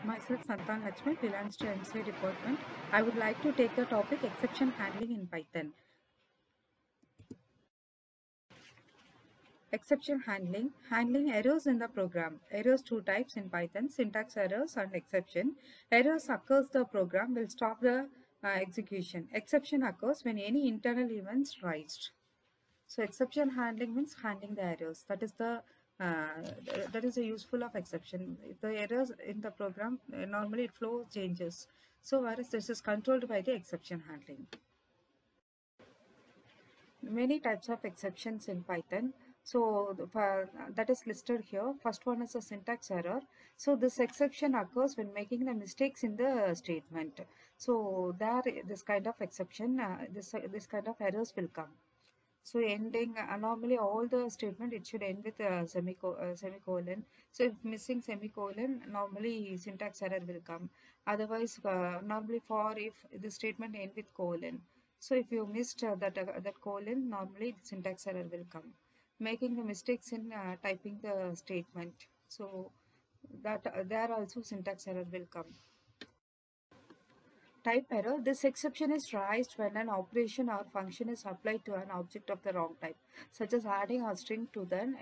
Myself, Santan Lakshmi, belongs to MCA department. I would like to take the topic exception handling in Python. Exception handling errors in the program. Errors two types in Python: syntax errors and exception. Errors occurs the program will stop the execution. Exception occurs when any internal events raised. So exception handling means handling the errors. That is a useful of exception. If the errors in the program normally it flow changes. So whereas this is controlled by the exception handling. Many types of exceptions in Python. So that is listed here. First one is a syntax error. So this exception occurs when making the mistakes in the statement. So there this kind of exception, this kind of errors will come. So ending normally all the statement it should end with a semicolon. So if missing semicolon, normally syntax error will come. Otherwise, normally for if the statement end with colon. So if you missed that colon, normally the syntax error will come, making the mistakes in typing the statement. So that there also syntax error will come. Type error. This exception is raised when an operation or function is applied to an object of the wrong type, such as adding a string to the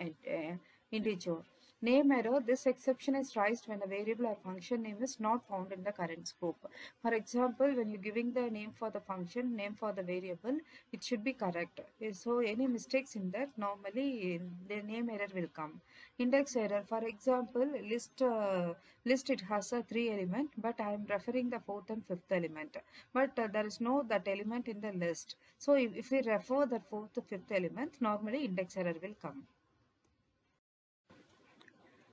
integer. Name error. This exception is raised when a variable or function name is not found in the current scope. For example, when you're giving the name for the function, name for the variable, it should be correct. So any mistakes in that, normally the name error will come. Index error. For example, list it has a three element, but I am referring the fourth and fifth element, but there is no that element in the list. So if we refer that fourth to fifth element, normally index error will come.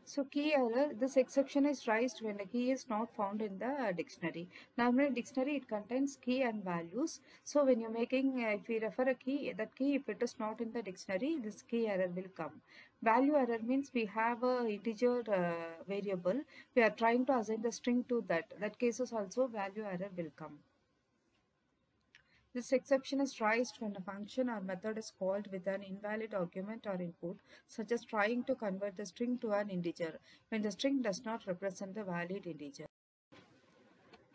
So key error, this exception is raised when a key is not found in the dictionary. Normally dictionary it contains key and values. So when you're making, if we refer a key, that key if it is not in the dictionary, this key error will come. Value error means we have a integer variable. We are trying to assign the string to that. That cases also value error will come. This exception is raised when a function or method is called with an invalid argument or input, such as trying to convert the string to an integer, when the string does not represent the valid integer.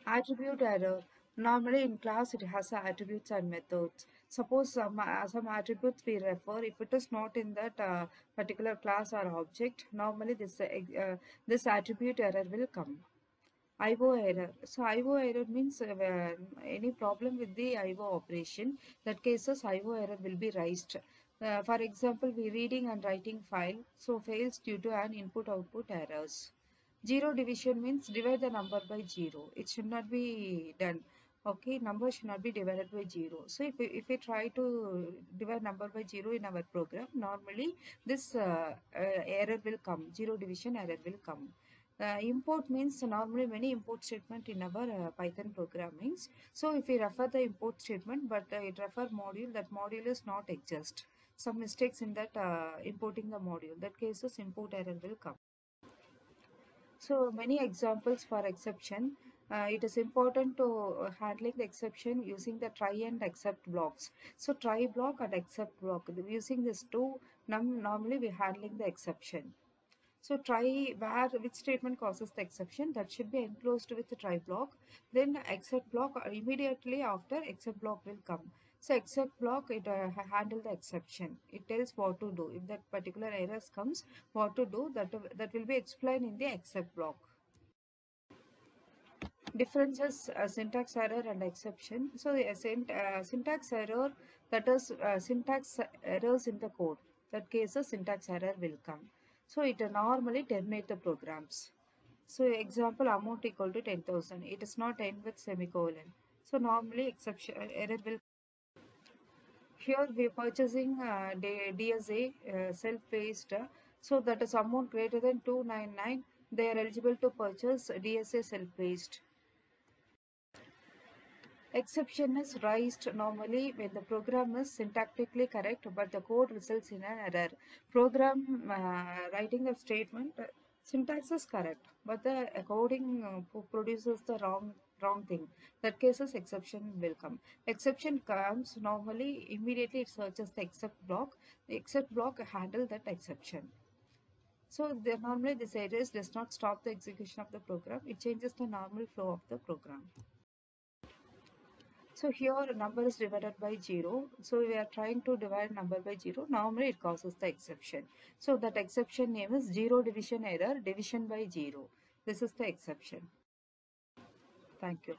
Attribute error. Normally in class it has attributes and methods. Suppose some attributes we refer, if it is not in that particular class or object, normally this attribute error will come. IO error. So IO error means any problem with the IO operation. That cases IO error will be raised. For example, we reading and writing file, so fails due to an input-output errors. Zero division means divide the number by zero. It should not be done. Okay, number should not be divided by zero. So if we try to divide number by zero in our program, normally this error will come. Zero division error will come. Import means normally many import statement in our Python programmings. So if we refer the import statement, but it refer module, that module is not exist. Some mistakes in that importing the module. That cases import error will come. So many examples for exception. It is important to handling the exception using the try and except blocks. So try block and except block. Using these two, normally we handling the exception. So try where which statement causes the exception, that should be enclosed with the try block. Then except block immediately after except block will come. So except block it handle the exception. It tells what to do if that particular errors comes. What to do that will be explained in the except block. Differences syntax error and exception. So the syntax error, that is syntax errors in the code. That case a syntax error will come. So it normally terminate the programs. So example amount equal to 10,000. It is not end with semicolon. So normally exception error will. Here we are purchasing DSA self-paced. So that is amount greater than 299. They are eligible to purchase DSA self-paced. Exception is raised normally when the program is syntactically correct but the code results in an error. Program writing the statement, syntax is correct but the coding produces the wrong thing. That cases exception will come. Exception comes normally immediately it searches the except block. The except block handle that exception. So normally this errors does not stop the execution of the program. It changes the normal flow of the program. So here number is divided by 0. So we are trying to divide number by 0. Normally it causes the exception. So that exception name is zero division error, division by 0. This is the exception. Thank you.